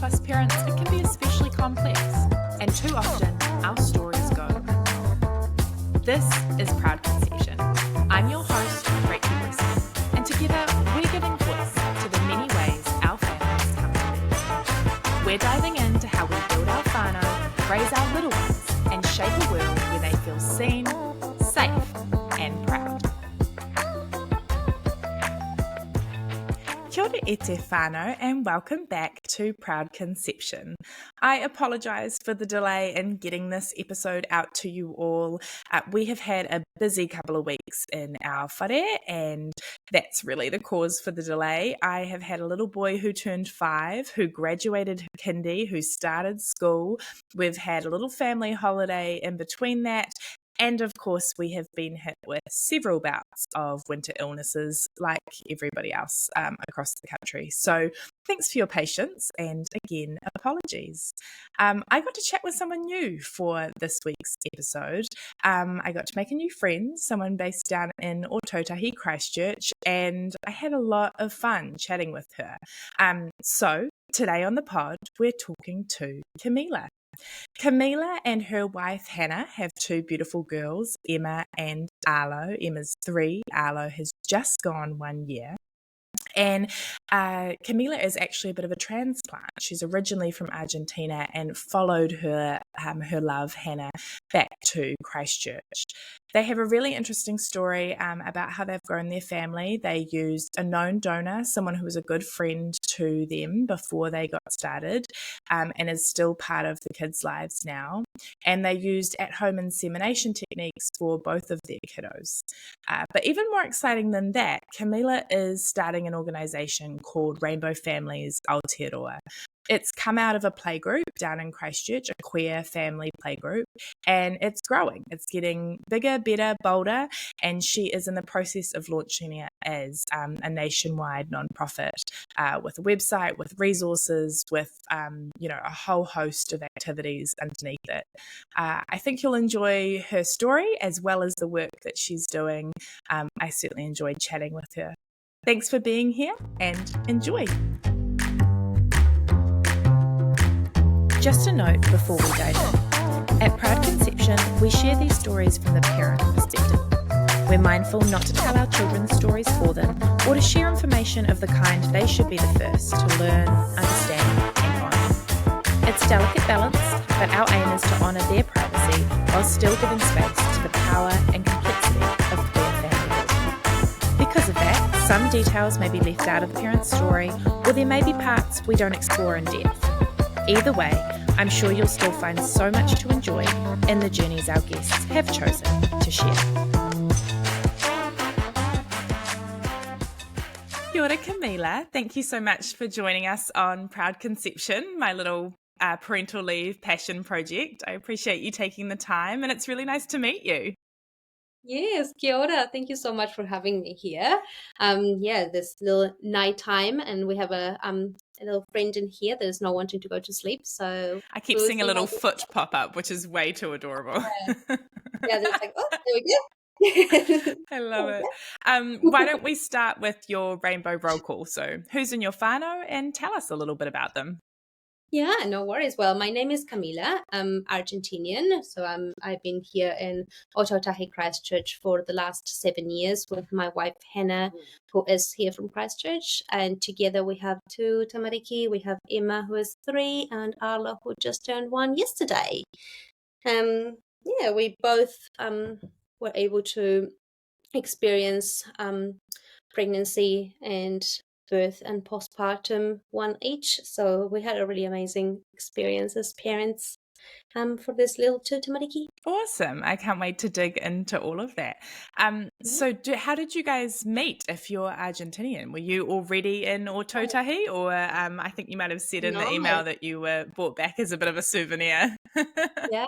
plus parents, it can be especially complex, and too often our stories go untold. This is Proud Conception. I'm your host, Rachel Weston, and together we're giving voice to the many ways our families come to be. We're diving into how we build our whānau, raise our little ones, and shape a world where they feel seen, safe, and proud. Kia ora e te whānau, and welcome back to Proud Conception. I apologise for the delay in getting this episode out to you all. We have had a busy couple of weeks in our whare, and that's really the cause for the delay. I have had a little boy who turned 5, who graduated kindy, who started school. We've had a little family holiday in between that. And of course, we have been hit with several bouts of winter illnesses like everybody else across the country. So thanks for your patience, and again, apologies. I got to chat with someone new for this week's episode. I got to make a new friend, someone based down in Ōtautahi, Christchurch, and I had a lot of fun chatting with her. So today on the pod, we're talking to Camila. Camila and her wife Hannah have 2 beautiful girls, Emma and Arlo. Emma's 3, Arlo has just gone 1 year. And Camila is actually a bit of a transplant. She's originally from Argentina and followed her love, Hannah, back to Christchurch. They have a really interesting story about how they've grown their family. They used a known donor, someone who was a good friend to them before they got started, and is still part of the kids' lives now. And they used at-home insemination techniques for both of their kiddos. But even more exciting than that, Camila is starting an organisation called Rainbow Families Aotearoa. It's come out of a playgroup down in Christchurch, a queer family playgroup, and it's growing. It's getting bigger, better, bolder, and she is in the process of launching it as a nationwide nonprofit with a website, with resources, with a whole host of activities underneath it. I think you'll enjoy her story as well as the work that she's doing. I certainly enjoyed chatting with her. Thanks for being here, and enjoy. Just a note before we dive in. At Proud Conception, we share these stories from the parent perspective. We're mindful not to tell our children's stories for them or to share information of the kind they should be the first to learn, understand, and honour. It's delicate balance, but our aim is to honour their privacy while still giving space to the power and complexity of queer family building. Because of that, some details may be left out of the parent's story, or there may be parts we don't explore in depth. Either way, I'm sure you'll still find so much to enjoy in the journeys our guests have chosen to share. Kia ora, Camila. Thank you so much for joining us on Proud Conception, my little parental leave passion project. I appreciate you taking the time, and it's really nice to meet you. Yes, kia ora. Thank you so much for having me here. This little nighttime, and we have a little friend in here that is not wanting to go to sleep. So I keep seeing a little foot pop up, which is way too adorable. Yeah, it's like, oh, there we go. I love it. Why don't we start with your rainbow roll call? So who's in your whānau, and tell us a little bit about them. Yeah, no worries. Well, my name is Camila. I'm Argentinian. So I've been here in Ōtautahi, Christchurch for the last 7 years with my wife, Hannah, who is here from Christchurch. And together we have 2 tamariki. We have Emma, who is 3, and Arlo, who just turned 1 yesterday. We both were able to experience pregnancy and birth and postpartum, 1 each. So we had a really amazing experience as parents for this little 2 tamariki. Awesome. I can't wait to dig into all of that. So how did you guys meet if you're Argentinian? Were you already in Ōtautahi, or I think you might have said in the email that you were brought back as a bit of a souvenir? Yeah.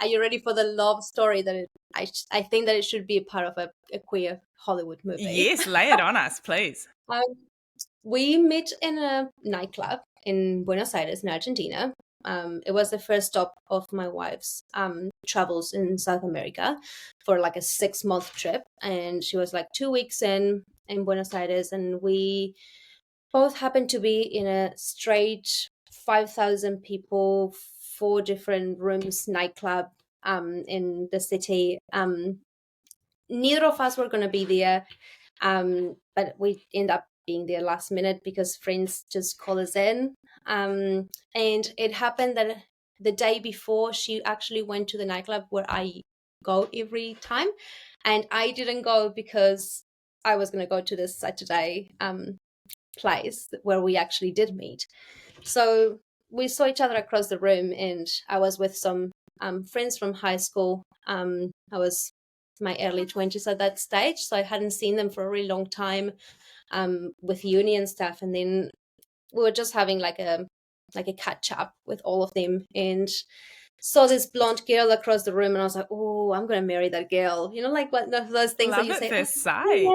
Are you ready for the love story that I think that it should be a part of a queer Hollywood movie? Yes, lay it on us, please. We met in a nightclub in Buenos Aires in Argentina. It was the first stop of my wife's travels in South America for like a 6-month trip, and she was like 2 weeks in Buenos Aires, and we both happened to be in a straight 5,000 people, 4 different rooms, nightclub in the city. Neither of us were going to be there, but we end up being there last minute because friends just call us in. And it happened that the day before, she actually went to the nightclub where I go every time, and I didn't go because I was going to go to this Saturday place where we actually did meet. So we saw each other across the room, and I was with some friends from high school. I was my early 20s at that stage, so I hadn't seen them for a really long time with uni and stuff. And then we were just having like a catch up with all of them, and saw this blonde girl across the room, and I was like, oh, I'm gonna marry that girl, you know, like what those things Love that you at say, first oh, sight.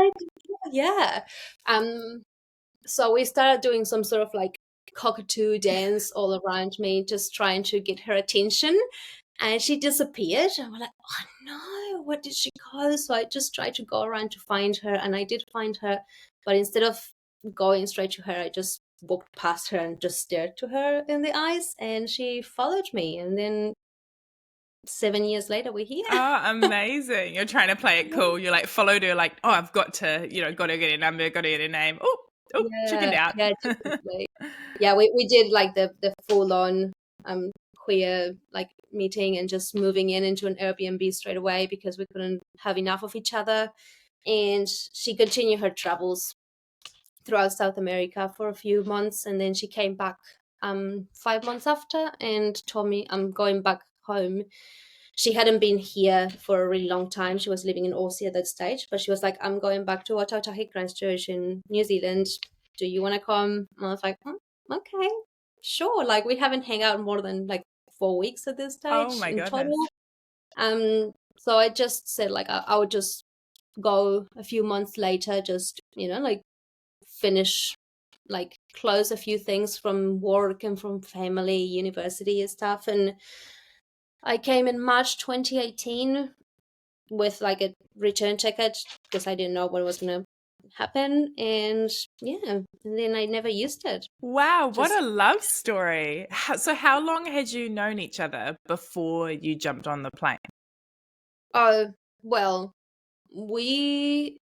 yeah. So we started doing some sort of like cockatoo dance all around me, just trying to get her attention. And she disappeared. And we're like, oh no, where did she go? So I just tried to go around to find her, and I did find her. But instead of going straight to her, I just walked past her and just stared to her in the eyes, and she followed me. And then 7 years later, we're here. Oh, amazing. You're trying to play it cool. You're like, followed her, like, oh, I've got to, got to get a number, got to get a name. Oh, chickened out. Yeah, definitely. Yeah, we did like the full on queer like meeting, and just moving into an Airbnb straight away because we couldn't have enough of each other. And she continued her travels throughout South America for a few months, and then she came back 5 months after and told me, I'm going back home. She hadn't been here for a really long time. She was living in Aussie at that stage, but she was like, I'm going back to Ōtautahi Christchurch in New Zealand. Do you want to come? And I was like, okay, sure. Like, we haven't hung out more than like 4 weeks at this stage Oh my in goodness. total. So I just said like I would just go a few months later, just like finish, like close a few things from work and from family, university and stuff. And I came in March 2018 with like a return ticket because I didn't know what was going to happen. And yeah, and then I never used it. Wow, what a love story. So how long had you known each other before you jumped on the plane? Oh, well, we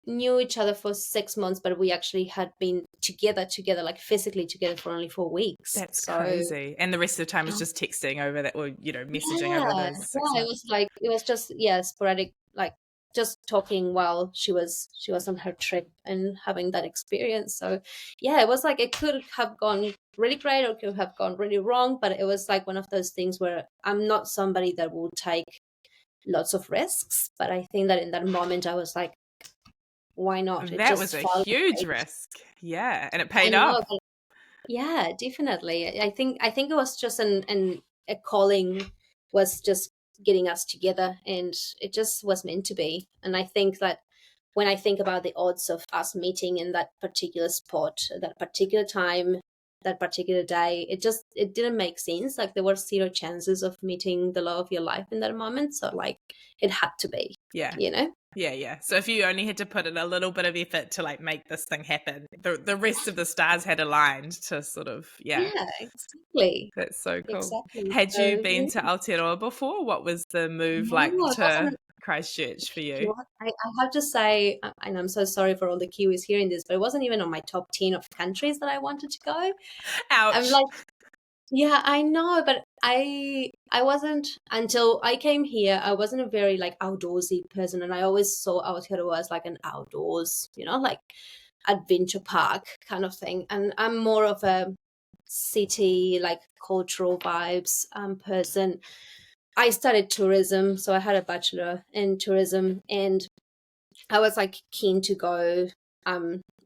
knew each other for 6 months, but we actually had been together, like physically together, for only 4 weeks. That's crazy. And the rest of the time was just texting over that, or, messaging over those 6 months. It was just, sporadic, like just talking while she was on her trip and having that experience. So yeah, it was like, it could have gone really great or could have gone really wrong, but it was like one of those things where I'm not somebody that will take lots of risks, but I think that in that moment I was like, why not? That was a huge risk. Yeah, and it paid off. Yeah, definitely. I think it was just a calling, was just getting us together, and it just was meant to be. And I think that when I think about the odds of us meeting in that particular spot, that particular time, that particular day, it didn't make sense. Like, there were 0 chances of meeting the love of your life in that moment. So like, it had to be. Yeah. Yeah. So if you only had to put in a little bit of effort to like make this thing happen, the rest of the stars had aligned to sort of, Yeah, exactly. That's so cool. Exactly. Had you been to Aotearoa before? What was the move like to Christchurch for you? I have to say, and I'm so sorry for all the Kiwis hearing this, but it wasn't even on my top 10 of countries that I wanted to go. Ouch. I'm like, yeah, I know, but I wasn't, until I came here, I wasn't a very like outdoorsy person, and I always saw Aotearoa as like an outdoors, like adventure park kind of thing. And I'm more of a city, like cultural vibes person. I studied tourism, so I had a bachelor in tourism, and I was like keen to go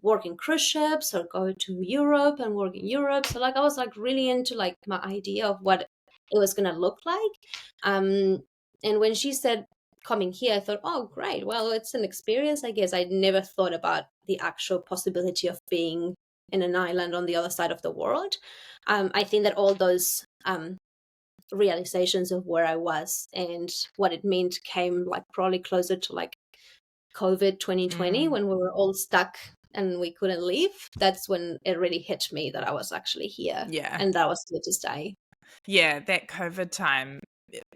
work in cruise ships or go to Europe and work in Europe. So like, I was like really into like my idea of what it was gonna look like. And when she said coming here, I thought, oh great, well, it's an experience, I guess. I never thought about the actual possibility of being in an island on the other side of the world. I think that all those realizations of where I was and what it meant came like probably closer to like COVID 2020, when we were all stuck and we couldn't leave, that's when it really hit me that I was actually here. Yeah. And that I was here to stay. Yeah, that COVID time,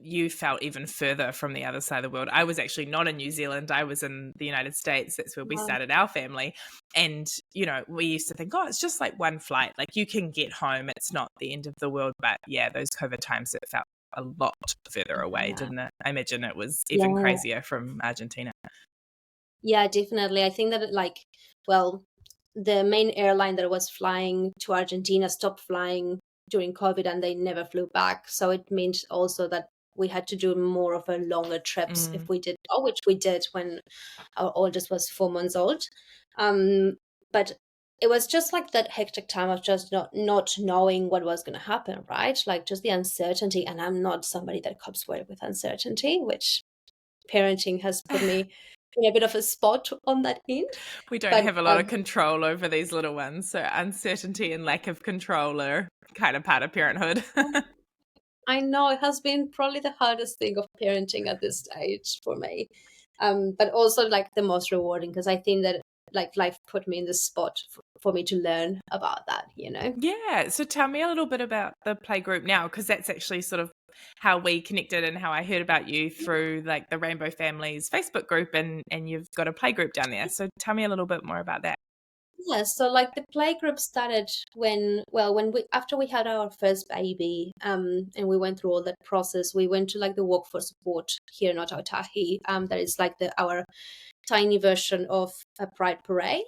you felt even further from the other side of the world. I was actually not in New Zealand. I was in the United States. That's where we started our family. And, you know, we used to think, oh, it's just like one flight. Like you can get home. It's not the end of the world. But yeah, those COVID times, it felt a lot further away, didn't it? I imagine it was even crazier from Argentina. Yeah, definitely. I think that the main airline that was flying to Argentina stopped flying during COVID and they never flew back. So it means also that we had to do more of a longer trips if we did go, which we did when our oldest was 4 months old. But it was just like that hectic time of just not knowing what was going to happen, right? Like just the uncertainty. And I'm not somebody that copes well with uncertainty, which parenting has put me in a bit of a spot on that end. We don't have a lot of control over these little ones. So uncertainty and lack of control are kind of part of parenthood. I know it has been probably the hardest thing of parenting at this stage for me. But also like the most rewarding, because I think that like life put me in this spot for me to learn about that, you know? Yeah. So tell me a little bit about the playgroup now, because that's actually sort of how we connected and how I heard about you through like the Rainbow Families Facebook group, and you've got a playgroup down there. So tell me a little bit more about that. Yeah, so like the playgroup started when we after we had our first baby, and we went through all that process. We went to like the Walk for Support here in Ōtautahi. That is like our tiny version of a pride parade,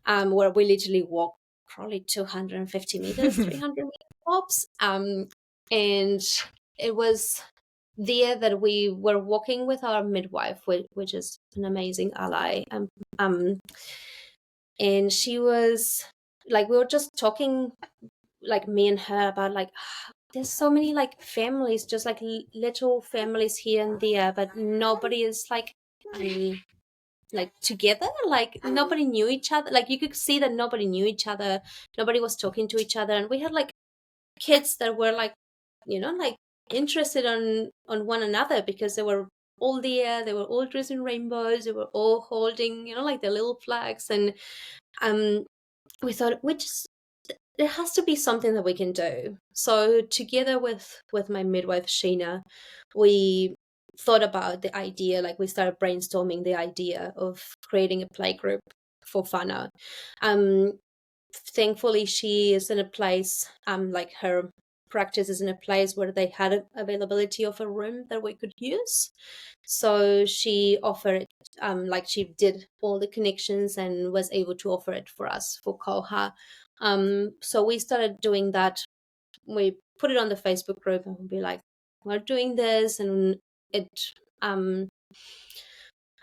where we literally walk probably 250 meters, 300 meters tops. And it was there that we were walking with our midwife, which is an amazing ally. And she was like, we were just talking, like me and her, about like there's so many like families, just like little families here and there, but nobody is like together. Like nobody knew each other. Like you could see that nobody knew each other. Nobody was talking to each other, and we had like kids that were like, you know, like interested on one another because they were all there. They were all dressed in rainbows. They were all holding, you know, like their little flags, and we thought there has to be something that we can do. So together with my midwife Sheena, we thought about the idea. Like we started brainstorming the idea of creating a playgroup for whānau. Thankfully, she is in a place, like her practice is in a place where they had availability of a room that we could use. So she offered, like she did all the connections and was able to offer it for us for Koha. So we started doing that. We put it on the Facebook group and we'd be like, we're doing this, and it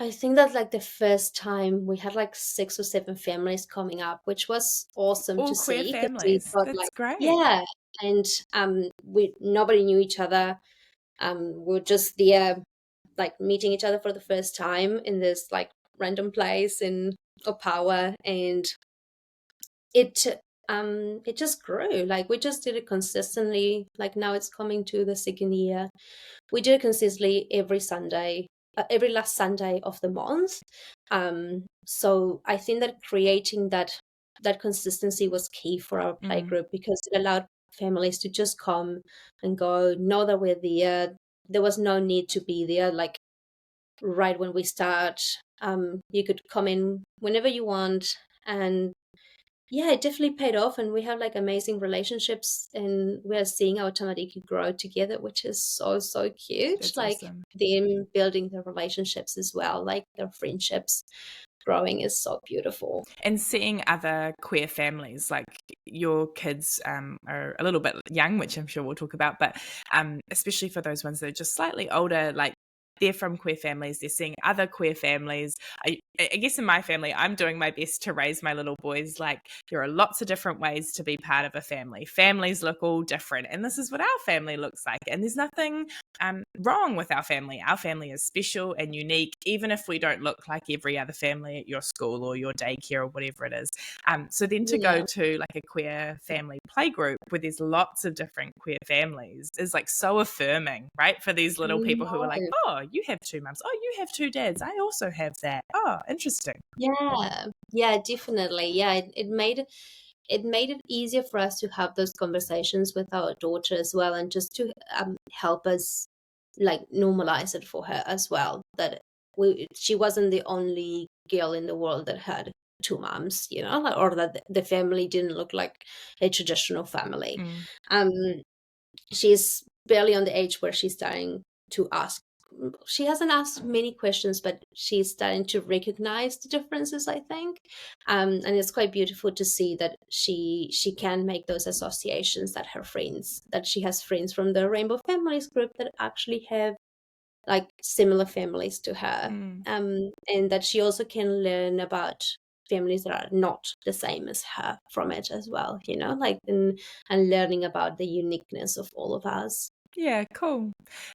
I think that like the first time we had like 6 or 7 families coming up, which was awesome All to queer see. We families. thought That's like, great. yeah, and nobody knew each other. We were just there, like meeting each other for the first time in this like random place in Opawa, and it just grew. Like we just did it consistently. Like now it's coming to the second year. We do it consistently every Sunday, every last Sunday of the month. So I think that creating that consistency was key for our playgroup, because it allowed families to just come and go, know that we're there. There was no need to be there like right when we start. You could come in whenever you want, and yeah, it definitely paid off, and we have like amazing relationships, and we are seeing our tamariki grow together, which is so cute. That's like awesome. them building their relationships as well, like their friendships growing is so beautiful. And seeing other queer families, like your kids are a little bit young, which I'm sure we'll talk about, but especially for those ones that are just slightly older, like they're from queer families, they're seeing other queer families. I guess in my family, I'm doing my best to raise my little boys. Like there are lots of different ways to be part of a family. Families look all different, and this is what our family looks like. And there's nothing wrong with our family. Our family is special and unique, even if we don't look like every other family at your school or your daycare or whatever it is. So then to go to like a queer family playgroup where there's lots of different queer families is like so affirming, right? For these little people who are like, oh, you have two mums. Oh, you have two dads. I also have that. Oh, interesting. Yeah, definitely. Yeah, it made it easier for us to have those conversations with our daughter as well, and just to help us like normalize it for her as well, that she wasn't the only girl in the world that had two moms, you know, or that the family didn't look like a traditional family. um she's barely on the age where she's starting to ask. She hasn't asked many questions, but she's starting to recognize the differences, I think. And it's quite beautiful to see that she can make those associations, that she has friends from the Rainbow Families group that actually have like similar families to her. And that she also can learn about families that are not the same as her from it as well, you know, like and learning about the uniqueness of all of us. Yeah, cool.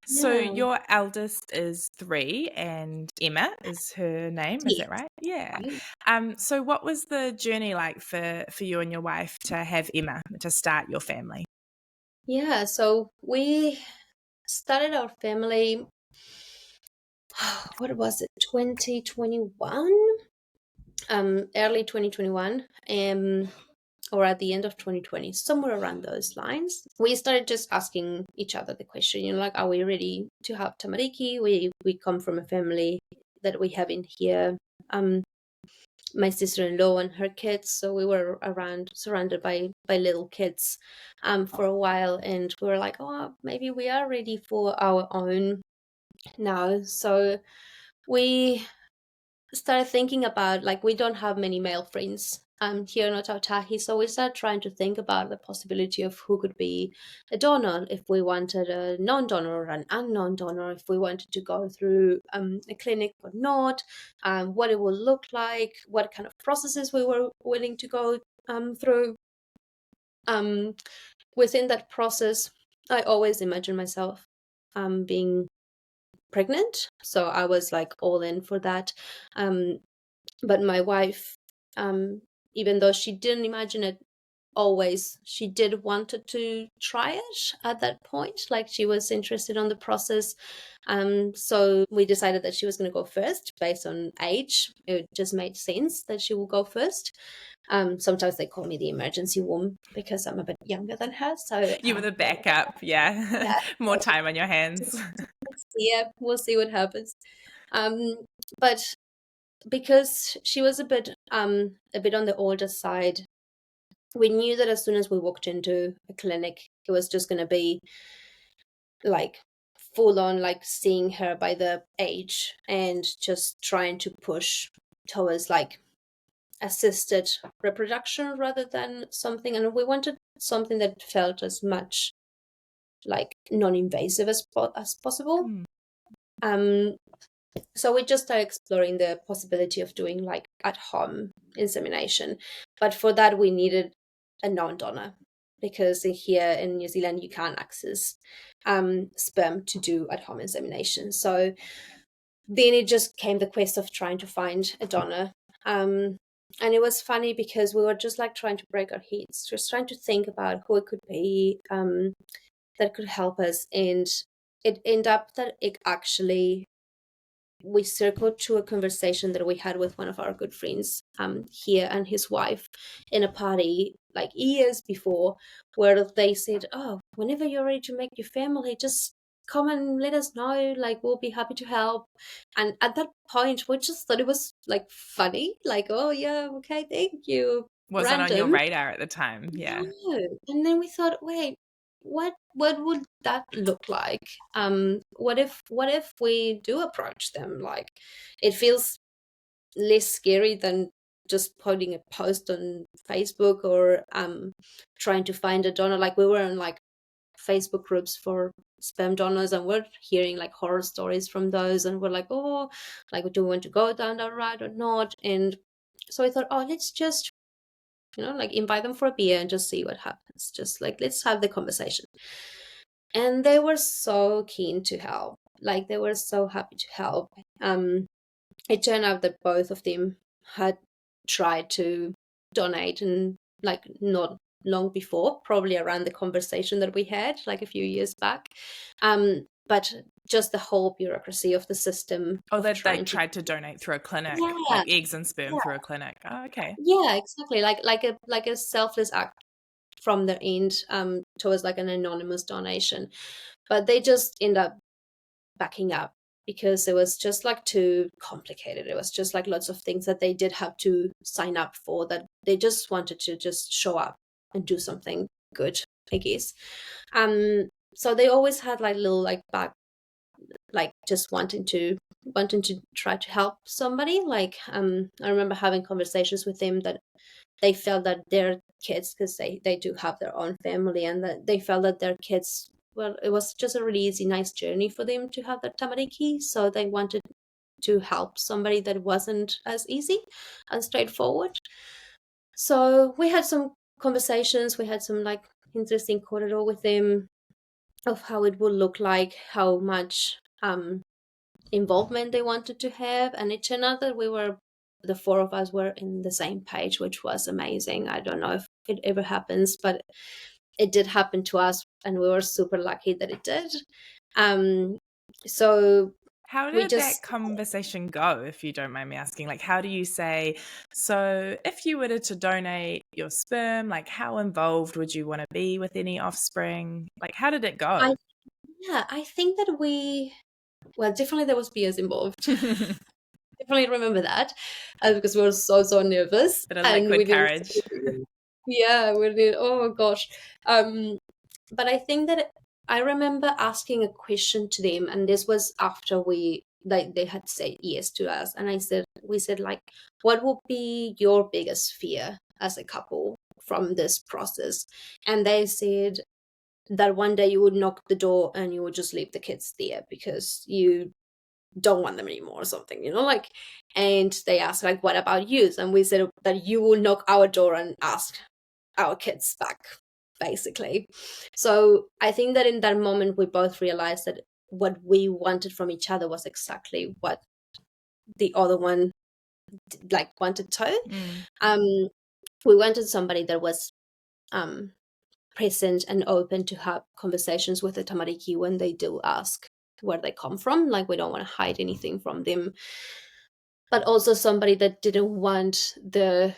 So Yeah. your eldest is 3 and Emma is her name, is Yes. that right? Yeah. Right. So what was the journey like for you and your wife to have Emma, to start your family? Yeah, so we started our family, what was it, 2021? Early 2021. Or at the end of 2020, somewhere around those lines. We started just asking each other the question, you know, like, are we ready to have tamariki? We come from a family that we have in here, my sister-in-law and her kids, so we were around surrounded by little kids for a while, and we were like, oh, maybe we are ready for our own now. So we started thinking about, like, we don't have many male friends here in Ōtautahi, so we started trying to think about the possibility of who could be a donor, if we wanted a non-donor or an unknown donor, if we wanted to go through a clinic or not, what it would look like, what kind of processes we were willing to go through. Within that process, I always imagine myself being pregnant, so I was like all in for that. But my wife, even though she didn't imagine it always, she did wanted to try it at that point. Like, she was interested on the process. So we decided that she was going to go first based on age. It just made sense that she will go first. Sometimes they call me the emergency womb because I'm a bit younger than her. So You were the backup, yeah. yeah, More time on your hands. yeah, we'll see what happens. But because she was a bit on the older side, we knew that as soon as we walked into a clinic, it was just going to be like full on, like seeing her by the age and just trying to push towards like assisted reproduction rather than something. And we wanted something that felt as much like non-invasive as possible. So we just started exploring the possibility of doing like at-home insemination. But for that, we needed a non-donor, because here in New Zealand, you can't access sperm to do at-home insemination. So then it just came the quest of trying to find a donor. And it was funny because we were just like trying to break our heads, just trying to think about who it could be that could help us. And it ended up that it actually, we circled to a conversation that we had with one of our good friends here and his wife in a party like years before, where they said, oh, whenever you're ready to make your family, just come and let us know, like we'll be happy to help. And at that point we just thought it was like funny, like, oh yeah, okay, thank you. Wasn't on your Random. radar at the time, yeah. No. And then we thought, wait, what would that look like? What if we do approach them? Like, it feels less scary than just putting a post on Facebook or trying to find a donor. Like, we were in like Facebook groups for sperm donors, and we're hearing like horror stories from those, and we're like, oh, like, do we want to go down that route or not? And so I thought, oh, let's just, you know, like invite them for a beer and just see what happens. Just like, let's have the conversation. And they were so keen to help. Like, they were so happy to help. It turned out that both of them had tried to donate, and like not long before, probably around the conversation that we had like a few years back. but just the whole bureaucracy of the system. Oh, of they trying tried to donate through a clinic, yeah, like eggs and sperm through a clinic. Oh, okay. yeah, exactly. Like a selfless act from their end, towards like an anonymous donation, but they just end up backing up because it was just like too complicated. It was just like lots of things that they did have to sign up for, that they just wanted to just show up and do something good, I guess. So they always had like little like back, like just wanting to try to help somebody. Like I remember having conversations with them that they felt that their kids, because they do have their own family, and that they felt that their kids, well, it was just a really easy, nice journey for them to have that tamariki. So they wanted to help somebody that wasn't as easy and straightforward. So we had some conversations, we had some like interesting corridor with them of how it would look like, how much involvement they wanted to have, and it turned out that the four of us were in the same page, which was amazing. I don't know if it ever happens, but it did happen to us, and we were super lucky that it did. So how we did that just conversation go, if you don't mind me asking? Like, how do you say, so if you were to donate your sperm, like how involved would you want to be with any offspring? Like, how did it go? I think that definitely there was beers involved. Definitely remember that, because we were so nervous, Bit of and liquid we didn't. courage. Yeah, we did. Oh my gosh. But I think that I remember asking a question to them, and this was after they had said yes to us, and we said like, what would be your biggest fear as a couple from this process? And they said that one day you would knock the door and you would just leave the kids there because you don't want them anymore or something, like. And they asked like, what about you? And we said that you will knock our door and ask our kids back, basically. So I think that in that moment we both realized that what we wanted from each other was exactly what the other one like wanted to. We wanted somebody that was present and open to have conversations with the tamariki when they do ask where they come from. Like, we don't want to hide anything from them, but also somebody that didn't want neither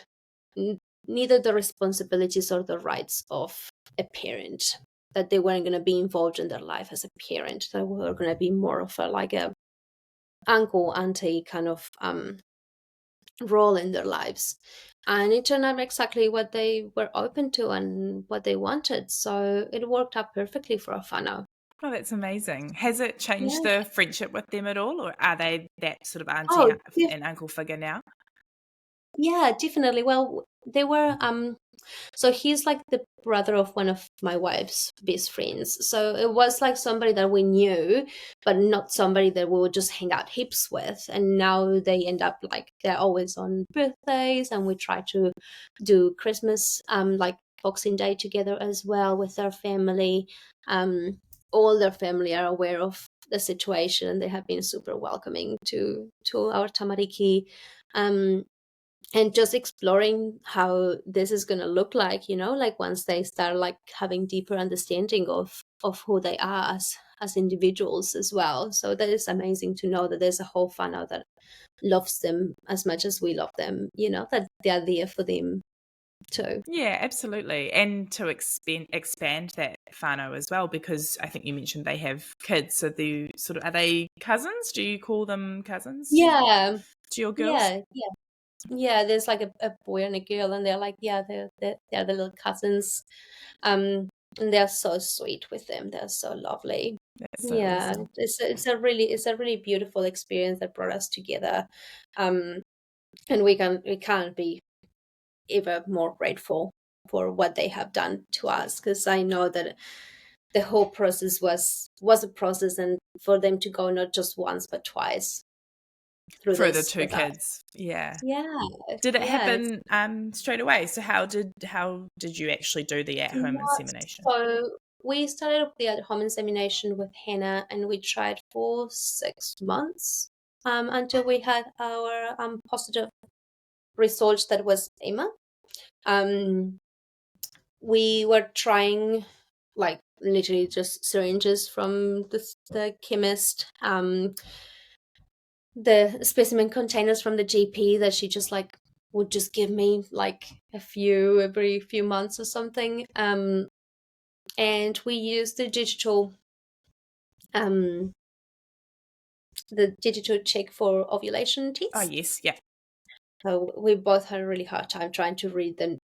the responsibilities or the rights of a parent, that they weren't going to be involved in their life as a parent, that were going to be more of a uncle, auntie kind of role in their lives. And it turned out exactly what they were open to and what they wanted. So it worked out perfectly for a whānau. Oh, that's amazing. Has it changed Yeah. the friendship with them at all, or are they that sort of auntie Oh, and uncle figure now? yeah, definitely. Well, they were so he's like the brother of one of my wife's best friends. So it was like somebody that we knew, but not somebody that we would just hang out heaps with. And now they end up like they're always on birthdays, and we try to do Christmas, like Boxing Day together as well with their family. All their family are aware of the situation, and they have been super welcoming to our tamariki. And just exploring how this is going to look like, like once they start like having deeper understanding of who they are as individuals as well. So that is amazing to know that there's a whole whānau that loves them as much as we love them, that they're there for them too. Yeah, absolutely. And to expand that whānau as well, because I think you mentioned they have kids. So they sort of, are they cousins? Do you call them cousins Yeah, to your girls? yeah, there's like a boy and a girl, and they're like, yeah, they're the little cousins. And they're so sweet with them. They're so lovely. That's so Yeah, awesome. it's a really beautiful experience that brought us together. And we can't be ever more grateful for what they have done to us, because I know that the whole process was a process, and for them to go not just once but twice through For the this two with us. kids. Yeah. Yeah, Did it yeah. happen straight away? So how did you actually do the at-home insemination? So we started the at-home insemination with Hannah, and we tried for 6 months, until we had our positive result that was Emma. We were trying like literally just syringes from the chemist, the specimen containers from the GP that she just like would just give me like a few every few months or something. And we used the digital check for ovulation tests. Oh yes, yeah. So we both had a really hard time trying to read the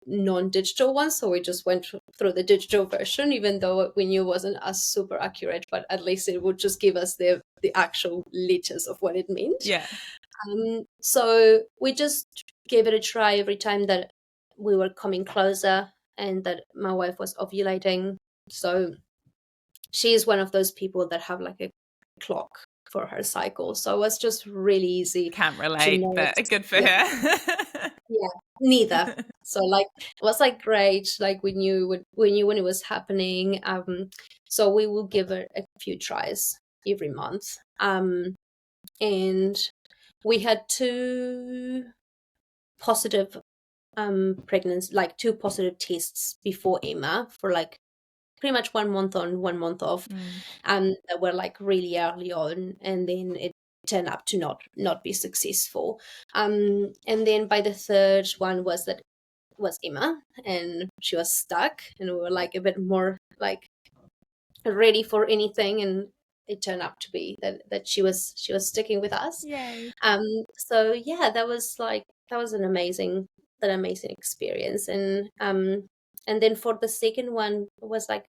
non-digital ones, so we just went through the digital version, even though we knew it wasn't as super accurate, but at least it would just give us the actual letters of what it meant. Yeah. So we just gave it a try every time that we were coming closer and that my wife was ovulating. So she is one of those people that have like a clock for her cycle, so it was just really easy. Can't relate, but good for her. Yeah, neither. So like it was like great, like we knew when it was happening. So we will give it a few tries every month. And we had two positive pregnancy, like two positive tests before Emma for like pretty much 1 month on, 1 month off, that were like really early on, and then it turned up to not be successful. And then by the third one was Emma, and she was stuck, and we were like a bit more like ready for anything, and it turned out to be that she was sticking with us. Yay. So yeah, that was an amazing experience. And then for the second one, it was like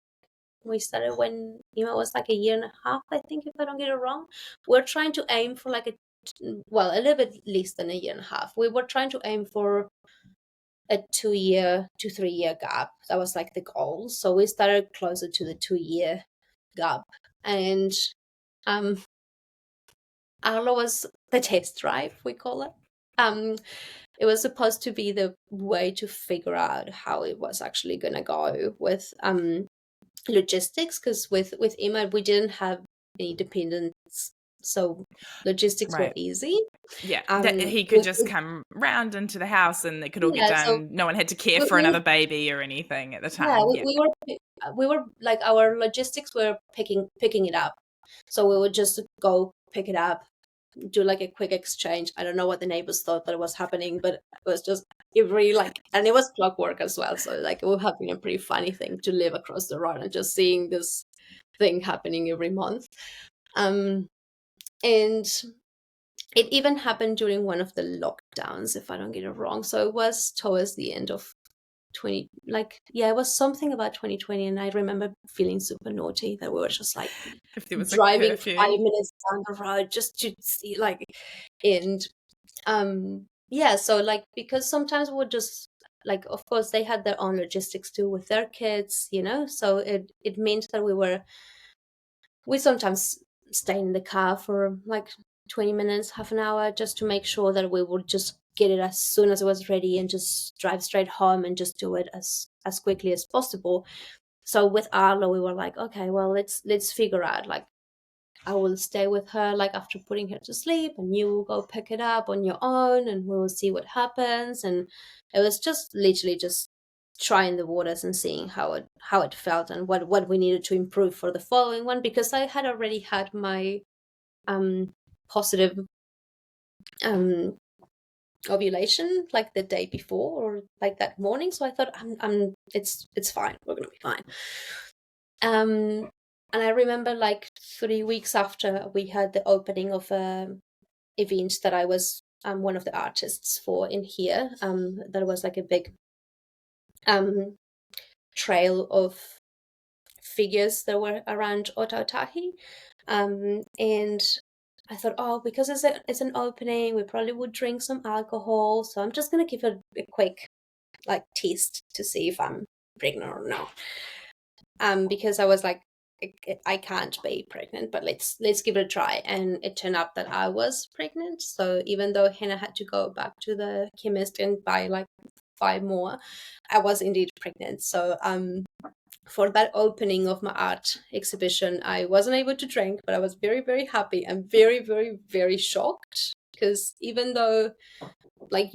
we started when Emma was like 1.5 years, I think, if I don't get it wrong. We're trying to aim for like a little bit less than 1.5 years. We were trying to aim for a 2 to 3 year gap. That was like the goal. So we started closer to the 2 year gap. And Arlo was the test drive, we call it. It was supposed to be the way to figure out how it was actually gonna go with logistics, because with Emma we didn't have any dependents, so logistics were easy. Yeah, that he could just come round into the house and it could all get done. So no one had to care for another baby or anything at the time. We were like, our logistics were picking it up, so we would just go pick it up, do like a quick exchange. I don't know what the neighbors thought that was happening, but it was just every like, and it was clockwork as well. So like it would have been a pretty funny thing to live across the road and just seeing this thing happening every month. And it even happened during one of the lockdowns, if I don't get it wrong. So it was towards the end of it was something about 2020, and I remember feeling super naughty that we were just like driving 5 minutes down the road just to see like, and so like, because sometimes we'll just like, of course they had their own logistics too with their kids, so it meant that we sometimes stay in the car for like 20 minutes, half an hour, just to make sure that we would just get it as soon as it was ready and just drive straight home and just do it as quickly as possible. So with Arlo, we were like, okay, well, let's figure out, like, I will stay with her like after putting her to sleep, and you will go pick it up on your own, and we will see what happens. And it was just literally just trying the waters and seeing how it felt and what we needed to improve for the following one, because I had already had my positive ovulation like the day before, or like that morning. So I thought, it's fine, we're gonna be fine. And I remember like 3 weeks after we had the opening of a event that I was one of the artists for in here, that was like a big trail of figures that were around Ōtautahi, and I thought, because it's an opening, we probably would drink some alcohol, so I'm just gonna give it a quick like test to see if I'm pregnant or not. Because I was like, I can't be pregnant, but let's give it a try. And it turned out that I was pregnant. So even though Hannah had to go back to the chemist and buy like 5 more, I was indeed pregnant. So for that opening of my art exhibition, I wasn't able to drink, but I was very, very happy and very, very, very shocked, because even though like,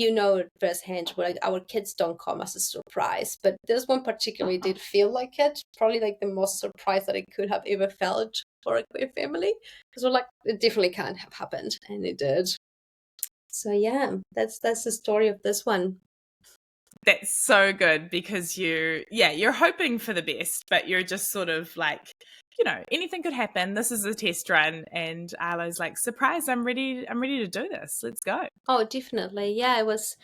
firsthand, where like our kids don't come as a surprise, but this one particularly did feel like it. Probably like the most surprise that I could have ever felt for a queer family, because we're like, it definitely can't have happened, and it did. So yeah, that's the story of this one. That's so good, because you're hoping for the best, but you're just sort of like, anything could happen. This is a test run, and Arlo's like, surprise, I'm ready to do this. Let's go. Oh, definitely. Yeah, it was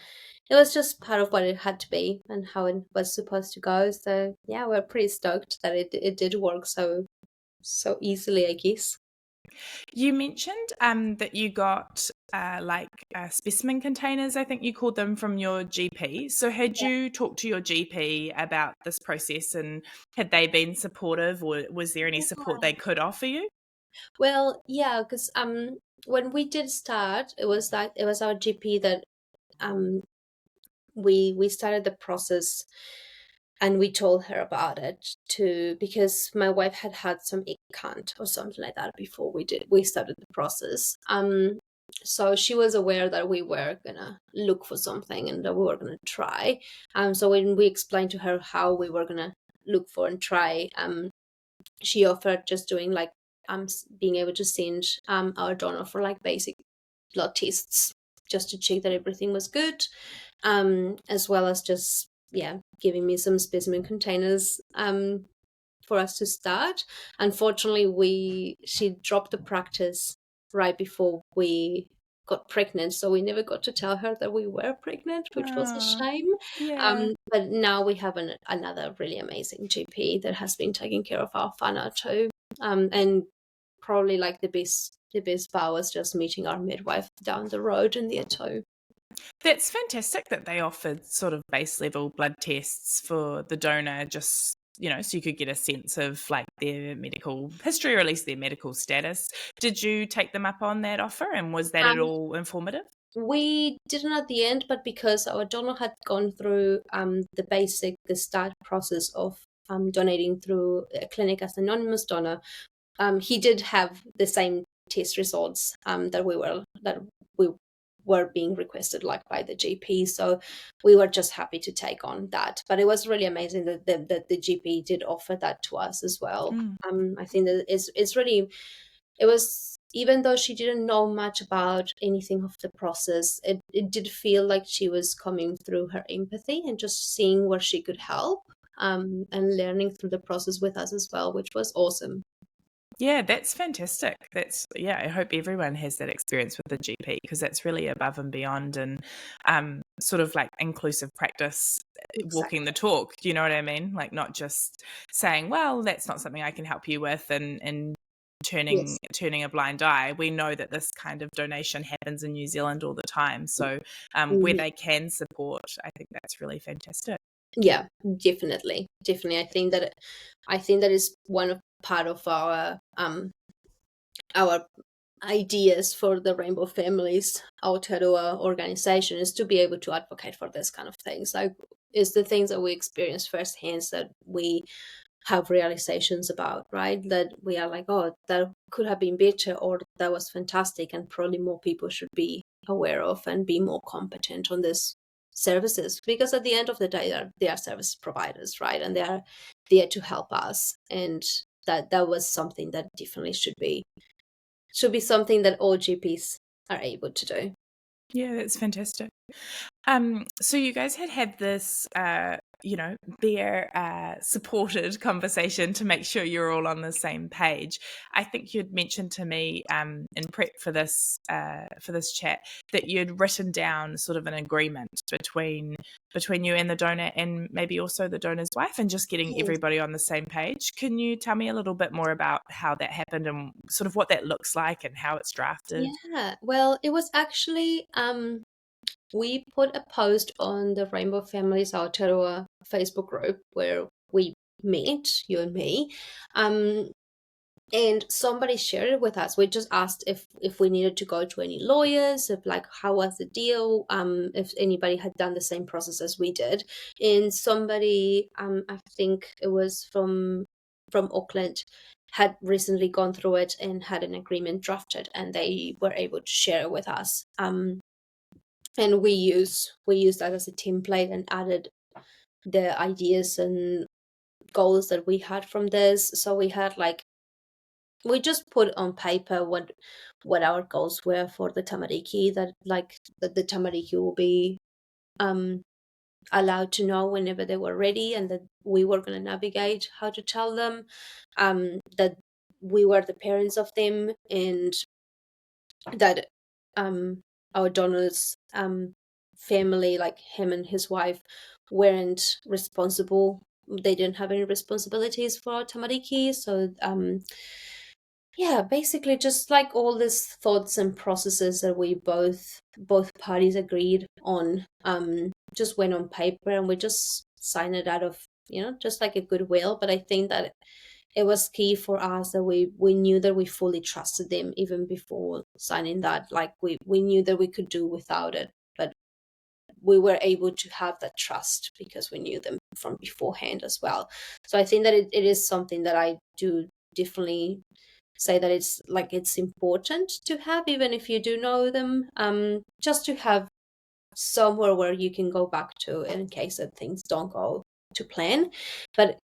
just part of what it had to be and how it was supposed to go. So yeah, we're pretty stoked that it did work so easily, I guess. You mentioned that you got specimen containers, I think you called them, from your GP. So had you talked to your GP about this process, and had they been supportive, or was there any support they could offer you? Well, yeah, because when we did start, it was our GP that um we started the process, and we told her about it too, because my wife had some egg count or something like that before we started the process. So she was aware that we were gonna look for something and that we were gonna try. So when we explained to her how we were gonna look for and try, she offered just doing like being able to send our donor for like basic blood tests, just to check that everything was good, as well as just giving me some specimen containers for us to start. Unfortunately, she dropped the practice right before we got pregnant, so we never got to tell her that we were pregnant, which was a Oh, shame. yeah. But now we have another really amazing GP that has been taking care of our whānau too, and probably like the best part was just meeting our midwife down the road in the Ōtautahi. That's fantastic that they offered sort of base level blood tests for the donor, just, so you could get a sense of like their medical history, or at least their medical status. Did you take them up on that offer, and was that at Um, all informative? we didn't at the end, but because our donor had gone through the start process of donating through a clinic as an anonymous donor, he did have the same test results that we were being requested like by the GP. So we were just happy to take on that. But it was really amazing that the GP did offer that to us as well. I think that it's really, it was, even though she didn't know much about anything of the process, it did feel like she was coming through her empathy and just seeing where she could help, and learning through the process with us as well, which was awesome. Yeah, that's fantastic. I hope everyone has that experience with the GP, because that's really above and beyond, and sort of like inclusive practice, walking the Exactly. talk. Do you know what I mean? Like, not just saying, well, that's not something I can help you with, and turning Yes. a blind eye. We know that this kind of donation happens in New Zealand all the time. So where Mhm. they can support, I think that's really fantastic. Yeah, definitely. Definitely. I think that is one of part of our ideas for the Rainbow Families Aotearoa organization, is to be able to advocate for this kind of things. Like, is the things that we experience firsthand that we have realizations about, right? That we are like, oh, that could have been better, or that was fantastic, and probably more people should be aware of and be more competent on this services, because at the end of the day, they are service providers, right? And they are there to help us, and that was something that definitely should be something that all GPs are able to do. Yeah, that's fantastic. So you guys had this, their supported conversation to make sure you're all on the same page. I think you'd mentioned to me in prep for this chat that you'd written down sort of an agreement between you and the donor, and maybe also the donor's wife, and just getting Yes. everybody on the same page. Can you tell me a little bit more about how that happened, and sort of what that looks like, and how it's drafted? Yeah, well, it was actually we put a post on the Rainbow Families Aotearoa Facebook group where we meet, you and me, um, and somebody shared it with us. We just asked if we needed to go to any lawyers, if like how was the deal, if anybody had done the same process as we did, and somebody, I think it was from Auckland, had recently gone through it and had an agreement drafted, and they were able to share it with us. And we use that as a template and added the ideas and goals that we had from this. So we had we just put on paper what our goals were for the tamariki, that the tamariki will be allowed to know whenever they were ready, and that we were going to navigate how to tell them, that we were the parents of them, and that our donor's family, like him and his wife, weren't responsible. They didn't have any responsibilities for our tamariki. So yeah, basically just like all these thoughts and processes that we both parties agreed on, just went on paper, and we just signed it out of, just like a goodwill. But I think that it was key for us that we knew that we fully trusted them even before signing that. Like we knew that we could do without it, but we were able to have that trust because we knew them from beforehand as well. So I think that it is something that I do definitely say that it's important to have, even if you do know them, just to have somewhere where you can go back to in case that things don't go to plan. But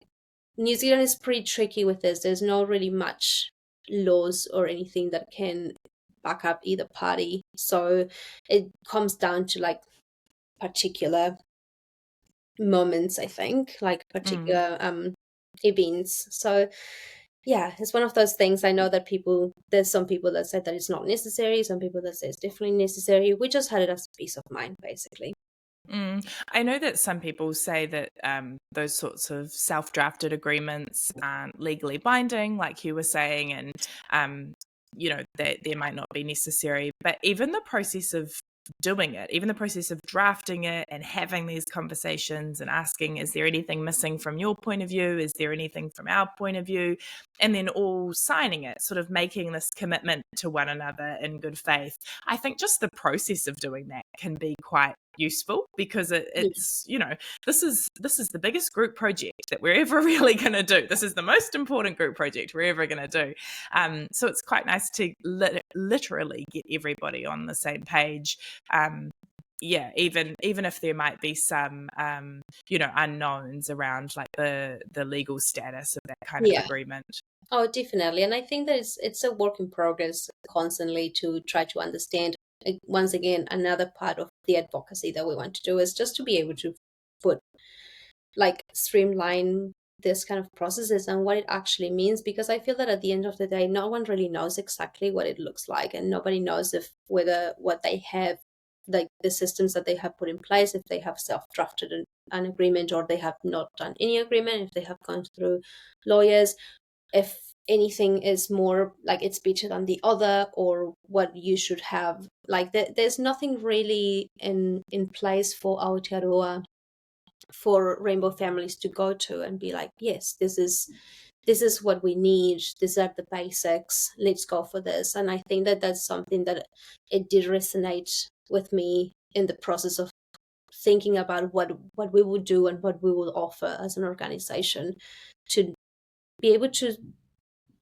New Zealand is pretty tricky with this. There's not really much laws or anything that can back up either party. So it comes down to particular moments, I think, like particular events. So yeah, it's one of those things. I know that there's some people that said that it's not necessary, some people that say it's definitely necessary. We just had it as peace of mind, basically. I know that some people say that those sorts of self-drafted agreements aren't legally binding, like you were saying, and that they might not be necessary. But even the process of doing it, even the process of drafting it and having these conversations and asking, is there anything missing from your point of view? Is there anything from our point of view? And then all signing it, sort of making this commitment to one another in good faith. I think just the process of doing that can be quite useful, because it's this is the biggest group project that we're ever really going to do. This is the most important group project we're ever going to do. So it's quite nice to literally get everybody on the same page. Even if there might be some unknowns around like the legal status of that kind of agreement. Oh, definitely. And I think that it's a work in progress constantly to try to understand. Once again, another part of the advocacy that we want to do is just to be able to streamline this kind of processes and what it actually means, because I feel that at the end of the day, no one really knows exactly what it looks like, and nobody knows whether what they have, like the systems that they have put in place, if they have self-drafted an agreement or they have not done any agreement, if they have gone through lawyers, if anything is more like it's better than the other, or what you should have. There's nothing really in place for Aotearoa, for rainbow families to go to and be like, yes, this is what we need, these are the basics, let's go for this. And I think that that's something that it did resonate with me in the process of thinking about what we would do and what we will offer as an organization, to be able to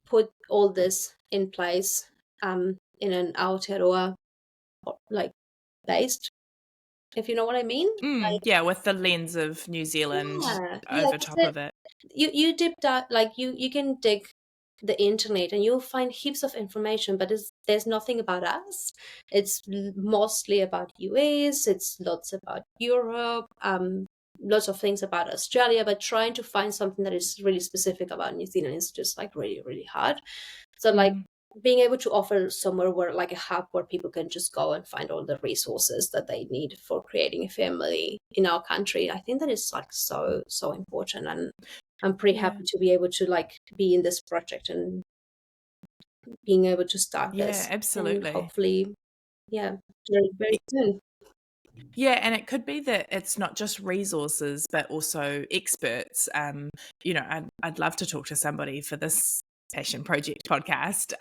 put all this in place in an Aotearoa based, if you know what I mean. With the lens of New Zealand over top of it. You deep dive, you can dig the internet and you'll find heaps of information, but there's nothing about us. It's mostly about US, it's lots about Europe, lots of things about Australia, but trying to find something that is really specific about New Zealand is just really, really hard. So being able to offer somewhere where a hub where people can just go and find all the resources that they need for creating a family in our country, I think that is so important. And I'm pretty happy to be able to be in this project and being able to start this. Yeah, absolutely. And hopefully, very, very soon. Yeah, and it could be that it's not just resources, but also experts. I'd love to talk to somebody for this Passion Project podcast.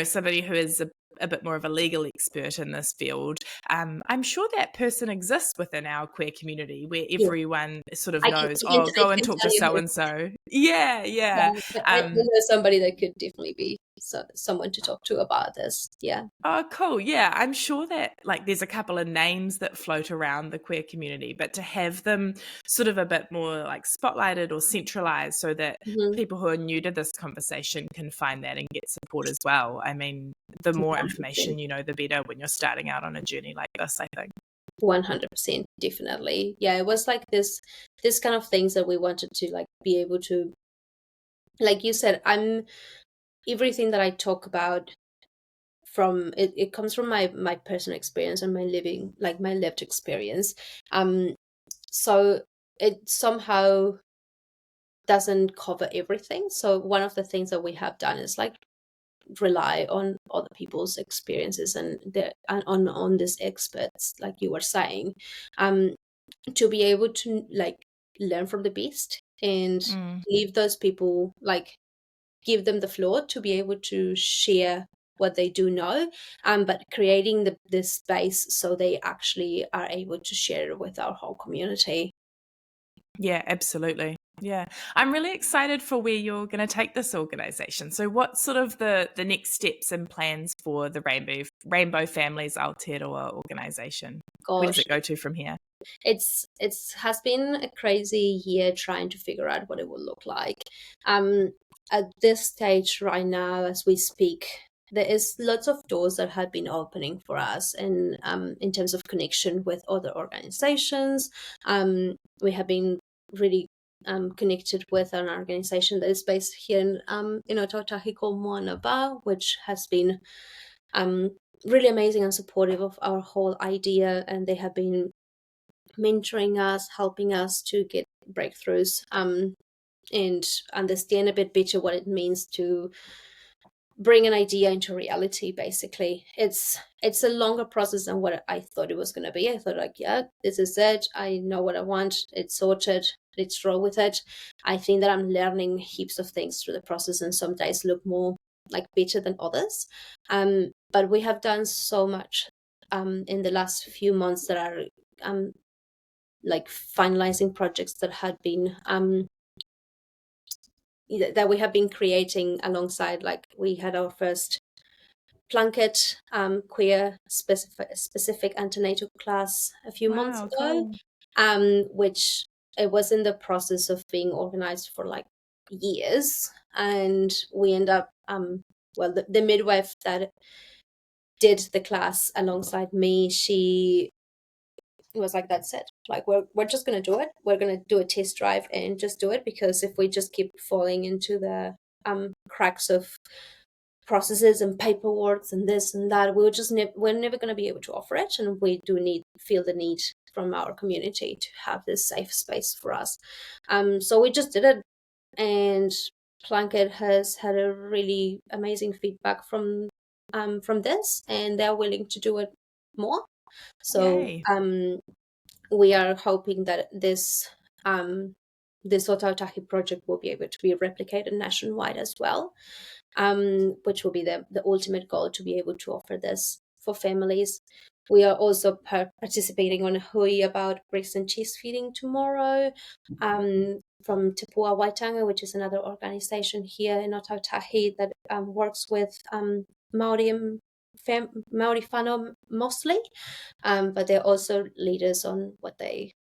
Somebody who is a bit more of a legal expert in this field. I'm sure that person exists within our queer community, where everyone sort of knows, go and talk to so-and-so. Yeah. I know somebody that could definitely be someone to talk to about this. Yeah. Oh, cool. Yeah, I'm sure that like there's a couple of names that float around the queer community, but to have them sort of a bit more like spotlighted or centralized so that Mhm. people who are new to this conversation can find that and get support as well. I mean, the more 100%. information you know, the better when you're starting out on a journey like this, I think. 100%, definitely. Yeah, it was like this kind of things that we wanted to like be able to, like you said, everything that I talk about from it comes from my personal experience and my lived experience. So it somehow doesn't cover everything. So one of the things that we have done is like rely on other people's experiences and on these experts, like you were saying, um, to be able to like learn from the best and Mm. leave those people, like give them the floor to be able to share what they do know, but creating the space so they actually are able to share it with our whole community. Yeah, absolutely. Yeah. I'm really excited for where you're going to take this organization. So what's sort of the next steps and plans for the Rainbow Families Aotearoa organization? Where does Gosh, it go to from here? it's has been a crazy year trying to figure out what it will look like. Um, at this stage right now, as we speak, there is lots of doors that have been opening for us, and in terms of connection with other organizations, we have been really connected with an organization that is based here in Ōtautahi called Moanaba, which has been um, really amazing and supportive of our whole idea, and they have been mentoring us, helping us to get breakthroughs, and understand a bit better what it means to bring an idea into reality. Basically, it's a longer process than what I thought it was going to be. I thought like, yeah, this is it. I know what I want. It's sorted. Let's roll with it. I think that I'm learning heaps of things through the process, and some days look more like better than others. But we have done so much in the last few months that are like finalizing projects that had been that we have been creating alongside. Like we had our first Plunkett queer specific antenatal class a few months Wow, ago, cool. which it was in the process of being organized for like years, and we end up well, the midwife that did the class alongside me, she was like, that's it, like we're just going to do it, we're going to do a test drive and just do it, because if we just keep falling into the cracks of processes and paperwork and this and that, we're never going to be able to offer it, and we do feel the need from our community to have this safe space for us. So we just did it, and Plunkett has had a really amazing feedback from this, and they're willing to do it more. So Yay. we are hoping that this Ōtautahi project will be able to be replicated nationwide as well, which will be the ultimate goal, to be able to offer this for families. We are also participating on a hui about breast and chest feeding tomorrow, from Te Pua Waitanga, which is another organization here in Ōtautahi that works with Māori and Māori whānau mostly, but they're also leaders on what they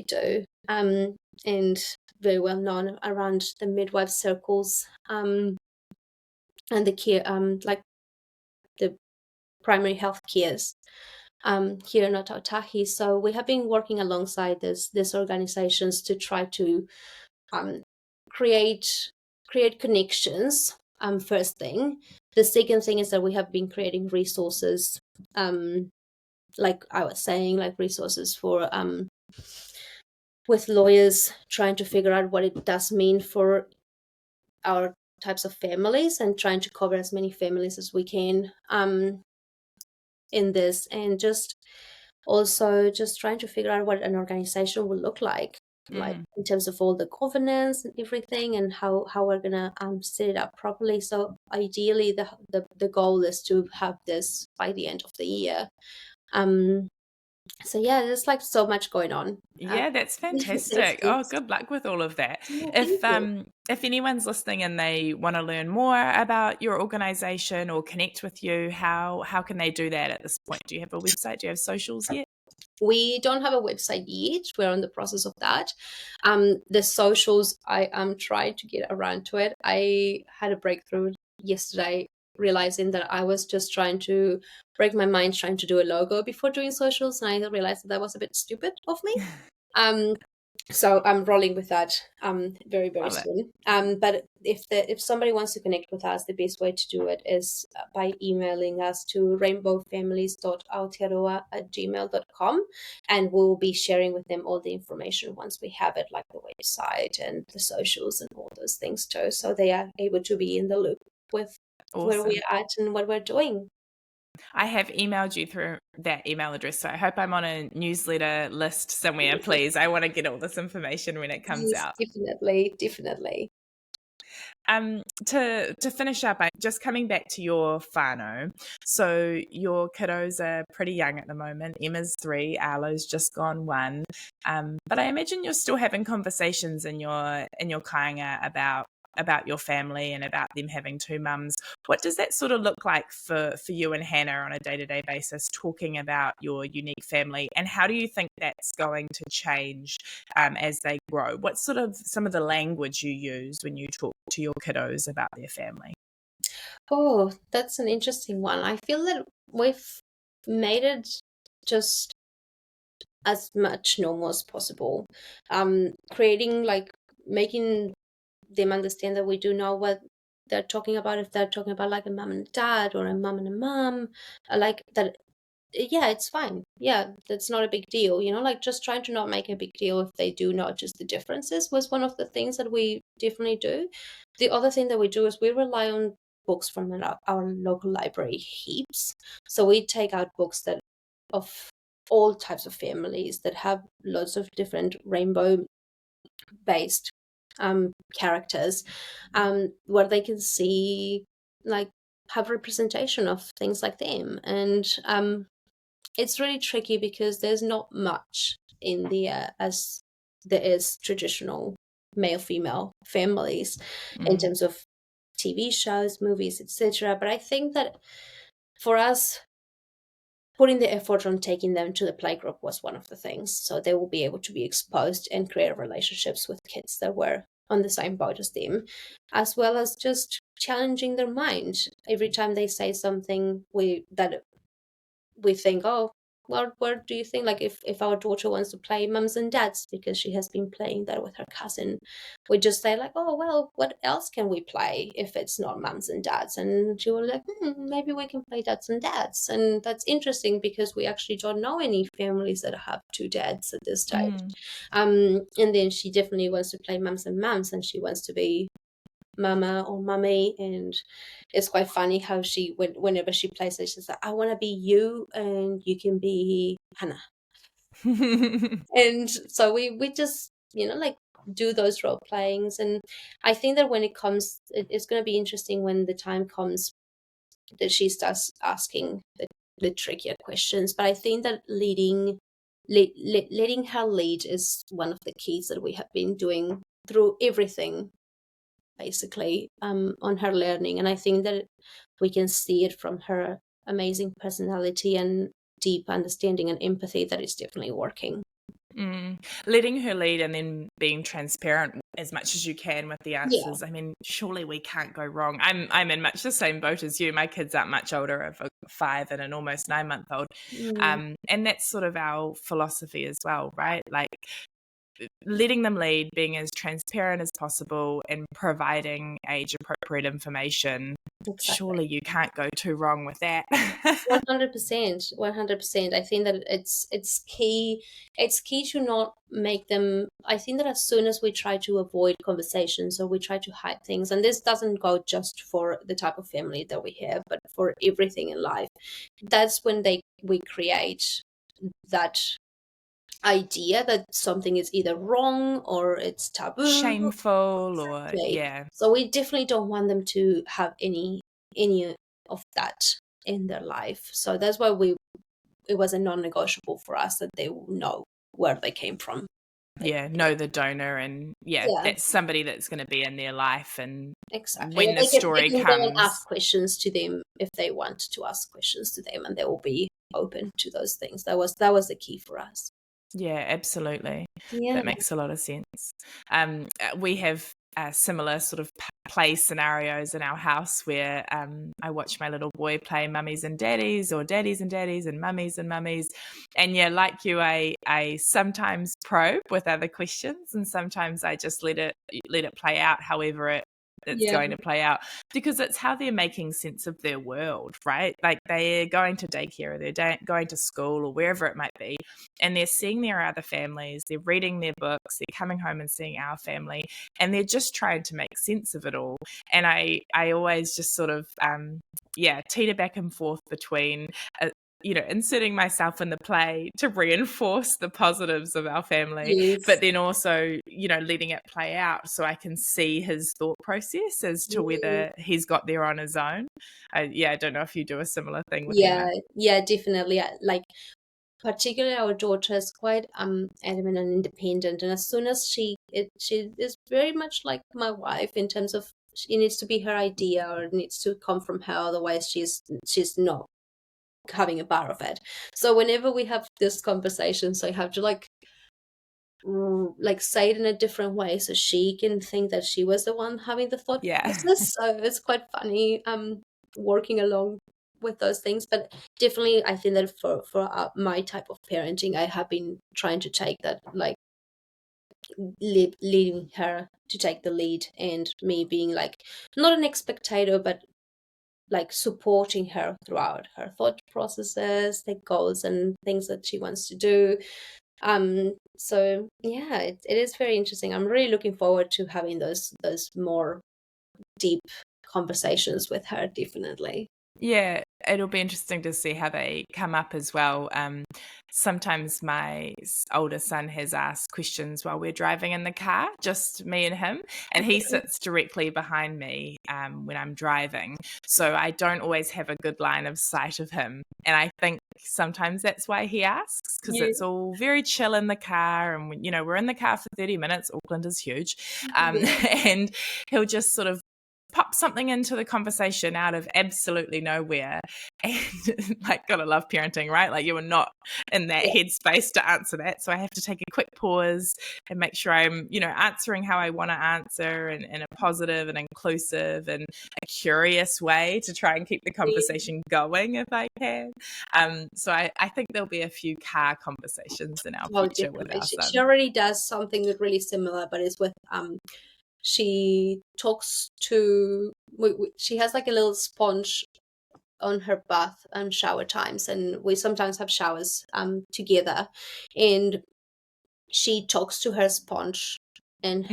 do, and very well known around the midwife circles, and the care, like the primary health cares here in Ōtautahi. So we have been working alongside these organizations to try to create connections. First thing. The second thing is that we have been creating resources, like I was saying, like resources for with lawyers trying to figure out what it does mean for our types of families, and trying to cover as many families as we can in this, and just also just trying to figure out what an organization will look like Mm. in terms of all the governance and everything, and how we're gonna set it up properly. So ideally, the goal is to have this by the end of the year. So yeah, there's like so much going on. Yeah, that's There's fantastic. Oh, heaps. good luck with all of that. Yeah, thank you. If anyone's listening and they want to learn more about your organization or connect with you, how can they do that at this point? Do you have a website? Do you have socials yet? We don't have a website yet. We're in the process of that. The socials, I am trying to get around to it. I had a breakthrough yesterday, realizing that I was just trying to break my mind trying to do a logo before doing socials, and I realized that was a bit stupid of me. Um, so I'm rolling with that very Love it. soon. But if somebody wants to connect with us, the best way to do it is by emailing us to rainbowfamilies.aotearoa@gmail.com, and we'll be sharing with them all the information once we have it, like the website and the socials and all those things too, so they are able to be in the loop with where Awesome. we're at and what we're doing. I have emailed you through that email address, so I hope I'm on a newsletter list somewhere, please. I want to get all this information when it comes Yes, out. definitely. To finish up, I'm just coming back to your whānau. So your kiddos are pretty young at the moment. Emma's 3, Arlo's just gone 1. But I imagine you're still having conversations in your kāinga about your family and about them having 2 mums. What does that sort of look like for you and Hannah on a day-to-day basis, talking about your unique family? And how do you think that's going to change as they grow? What's sort of some of the language you use when you talk to your kiddos about their family? Oh, that's an interesting one. I feel that we've made it just as much normal as possible. Creating like making them understand that we do know what they're talking about. If they're talking about like a mom and dad or a mom and a mom, like that, yeah, it's fine. Yeah, that's not a big deal. Like just trying to not make a big deal if they do notice the differences was one of the things that we definitely do. The other thing that we do is we rely on books from our local library heaps. So we take out books that of all types of families that have lots of different rainbow based characters, where they can see, like, have representation of things like them. And it's really tricky because there's not much in there as there is traditional male female families in Mm. terms of TV shows, movies, etc. But I think that for us, putting the effort on taking them to the playgroup was one of the things, so they will be able to be exposed and create relationships with kids that were on the same boat as them, as well as just challenging their mind every time they say something that we think, oh, well, what do you think? Like, if our daughter wants to play mums and dads because she has been playing that with her cousin, we just say like, oh, well, what else can we play if it's not mums and dads? And she was like, maybe we can play dads and dads. And that's interesting because we actually don't know any families that have 2 dads at this stage. Mm. And then she definitely wants to play mums and mums, and she wants to be mama or mummy. And it's quite funny how whenever she plays it, she's like, I want to be you and you can be Hannah. And so we just like do those role playings. And I think that when it's going to be interesting when the time comes that she starts asking the trickier questions. But I think that letting her lead is one of the keys that we have been doing through everything, basically, on her learning. And I think that we can see it from her amazing personality and deep understanding and empathy that it's definitely working. Letting her lead and then being transparent as much as you can with the Yeah. answers. I mean, surely we can't go wrong. I'm in much the same boat as you. My kids aren't much older, of a 5 and an almost 9-month-old. And that's sort of our philosophy as well, right? Like letting them lead, being as transparent as possible, and providing age appropriate information. Exactly. Surely you can't go too wrong with that. 100%. I think that it's key. It's key to not make them. I think that as soon as we try to avoid conversations or we try to hide things, and this doesn't go just for the type of family that we have, but for everything in life, that's when we create that idea that something is either wrong or it's taboo. Shameful or Exactly. yeah. So we definitely don't want them to have any of that in their life. So that's why it was a non-negotiable for us that they will know where they came from. Know the donor, and that's somebody that's going to be in their life, and exactly. when the story they can comes, go and ask questions to them if they want to ask questions to them, and they will be open to those things. That was the key for us. Yeah, absolutely. Yeah, that makes a lot of sense. We have similar sort of play scenarios in our house where I watch my little boy play mummies and daddies, or daddies and daddies, and mummies and mummies. And like you, I sometimes probe with other questions, and sometimes I just let it play out however it's going to play out, because it's how they're making sense of their world, right? Like, they're going to daycare, or they're going to school, or wherever it might be, and they're seeing their other families, they're reading their books, they're coming home and seeing our family, and they're just trying to make sense of it all. And I always just sort of teeter back and forth between inserting myself in the play to reinforce the positives of our family, but then also, letting it play out so I can see his thought process as to whether he's got there on his own. I don't know if you do a similar thing with Hannah. Yeah, definitely. Like, particularly our daughter is quite adamant and independent, and as soon as she is very much like my wife in terms of it needs to be her idea, or it needs to come from her, otherwise she's not having a bar of it. So whenever we have this conversation, so I have to like say it in a different way so she can think that she was the one having the thought process. So it's quite funny working along with those things. But definitely I think that for my type of parenting, I have been trying to take that, like, leading her to take the lead, and me being like not an spectator, but like supporting her throughout her thought processes, the goals and things that she wants to do. So it is very interesting. I'm really looking forward to having those more deep conversations with her, definitely. Yeah, it'll be interesting to see how they come up as well. Sometimes my older son has asked questions while we're driving in the car, just me and him, and he sits directly behind me when I'm driving. So I don't always have a good line of sight of him. And I think sometimes that's why he asks, because it's all very chill in the car. And, we're in the car for 30 minutes. Auckland is huge. And he'll just sort of pop something into the conversation out of absolutely nowhere, and like, gotta love parenting, right? Like, you are not in that headspace to answer that, so I have to take a quick pause and make sure I'm answering how I want to answer, and in a positive and inclusive and a curious way to try and keep the conversation going if I can. So I think there'll be a few car conversations in our future with our son. She already does something really similar, but it's with she talks to she has like a little sponge on her bath and shower times, and we sometimes have showers together, and she talks to her sponge, and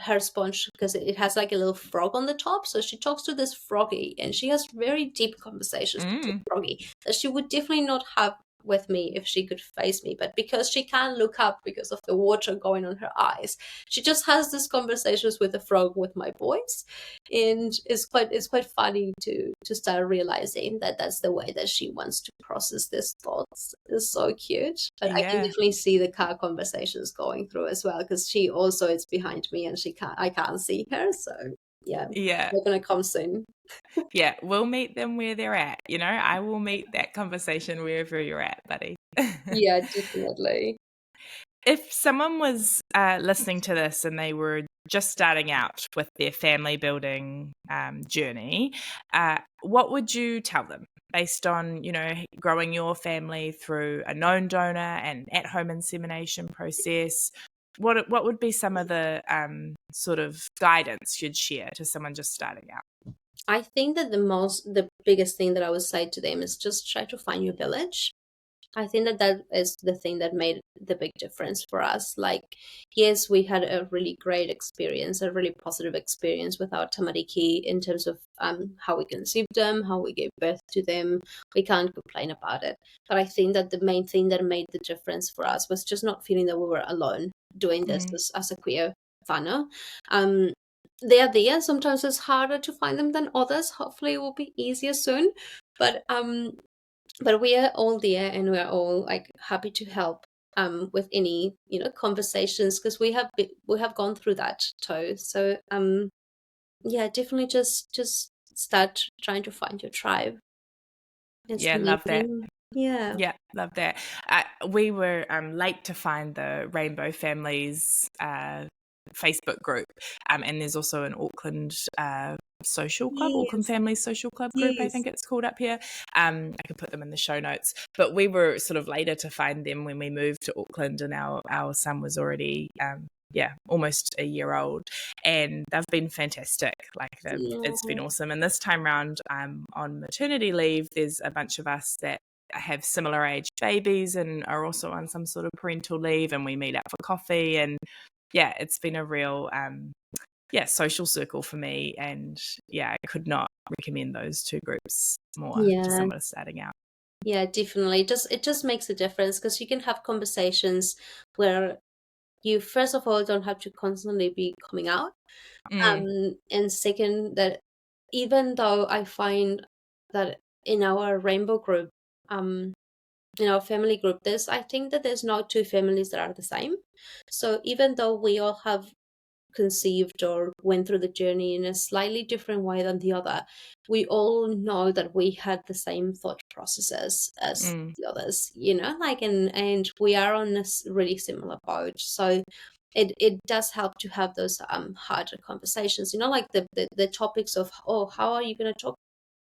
her sponge, because it has like a little frog on the top, so she talks to this froggy, and she has very deep conversations with the froggy that she would definitely not have with me if she could face me, but because she can't look up because of the water going on her eyes, she just has these conversations with the frog with my voice, and it's quite funny to start realizing that that's the way that she wants to process these thoughts. It's so cute. But I can definitely see the car conversations going through as well, because she also is behind me and I can't see her, so they're gonna come soon. Yeah, we'll meet them where they're at. I will meet that conversation wherever you're at, buddy. Yeah, definitely. If someone was listening to this and they were just starting out with their family building journey, what would you tell them based on, growing your family through a known donor and at-home insemination process? What would be some of the sort of guidance you'd share to someone just starting out? I think that the biggest thing that I would say to them is just try to find your village. I think that is the thing that made the big difference for us. Like, yes, we had a really great experience, a really positive experience with our tamariki in terms of how we conceived them, how we gave birth to them. We can't complain about it. But I think that the main thing that made the difference for us was just not feeling that we were alone doing this as a queer whānau. They are there. Sometimes it's harder to find them than others. Hopefully it will be easier soon. But but we are all there, and we are all like happy to help with any conversations, because we have gone through that too. So yeah, definitely just start trying to find your tribe. It's Yeah, love that. amazing. Yeah. Yeah, love that. We were late to find the Rainbow Families Facebook group, and there's also an Auckland social club, Auckland Yes. Families Social Club group, I Yes. think it's called up here. I could put them in the show notes, but we were sort of later to find them when we moved to Auckland, and our son was already almost a year old, and they've been fantastic. It's been awesome. And this time round, I'm on maternity leave. There's a bunch of us that have similar age babies and are also on some sort of parental leave, and we meet up for coffee, and yeah, it's been a real social circle for me, and I could not recommend those two groups more to Yeah. someone starting out. Yeah, definitely. It just makes a difference, because you can have conversations where you first of all don't have to constantly be coming out. And second, that even though I find that in our rainbow group, in our family group, I think that there's no two families that are the same. So even though we all have conceived or went through the journey in a slightly different way than the other, we all know that we had the same thought processes as the others, and we are on this really similar boat. So it does help to have those harder conversations, like the topics of, oh, how are you going to talk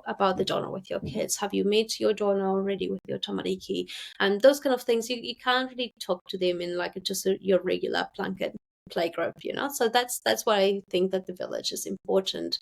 about the donor with your kids? Have you met your donor already with your tamariki? And those kind of things, you can't really talk to them in like just your regular plunket play group, So that's why I think that the village is important,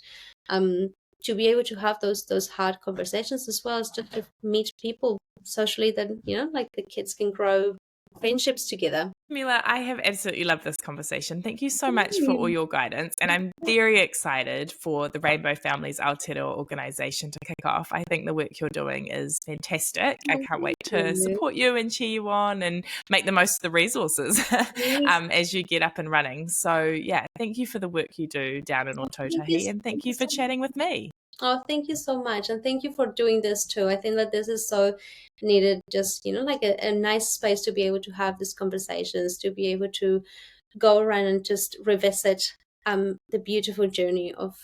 to be able to have those hard conversations, as well as just to meet people socially, that like the kids can grow friendships together. Camila, I have absolutely loved this conversation. Thank you so much for all your guidance. And I'm very excited for the Rainbow Families Aotearoa organisation to kick off. I think the work you're doing is fantastic. I can't wait to support you and cheer you on and make the most of the resources as you get up and running. So, yeah, thank you for the work you do down in Ōtautahi, and thank you for chatting with me. Oh, thank you so much. And thank you for doing this too. I think that this is so needed, just, like a nice space to be able to have these conversations, to be able to go around and just revisit the beautiful journey of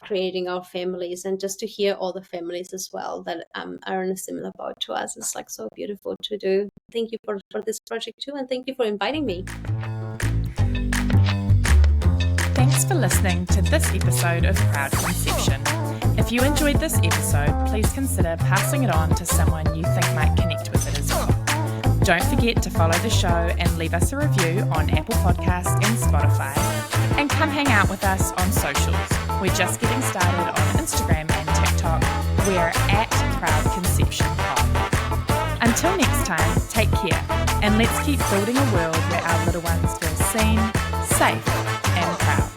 creating our families, and just to hear all the families as well that are in a similar boat to us. It's like so beautiful to do. Thank you for this project too, and thank you for inviting me. Thanks for listening to this episode of Proud Conception. If you enjoyed this episode, please consider passing it on to someone you think might connect with it as well. Don't forget to follow the show and leave us a review on Apple Podcasts and Spotify. And come hang out with us on socials. We're just getting started on Instagram and TikTok. We're at Proud Conception Pod. Until next time, take care, and let's keep building a world where our little ones feel seen, safe, and proud.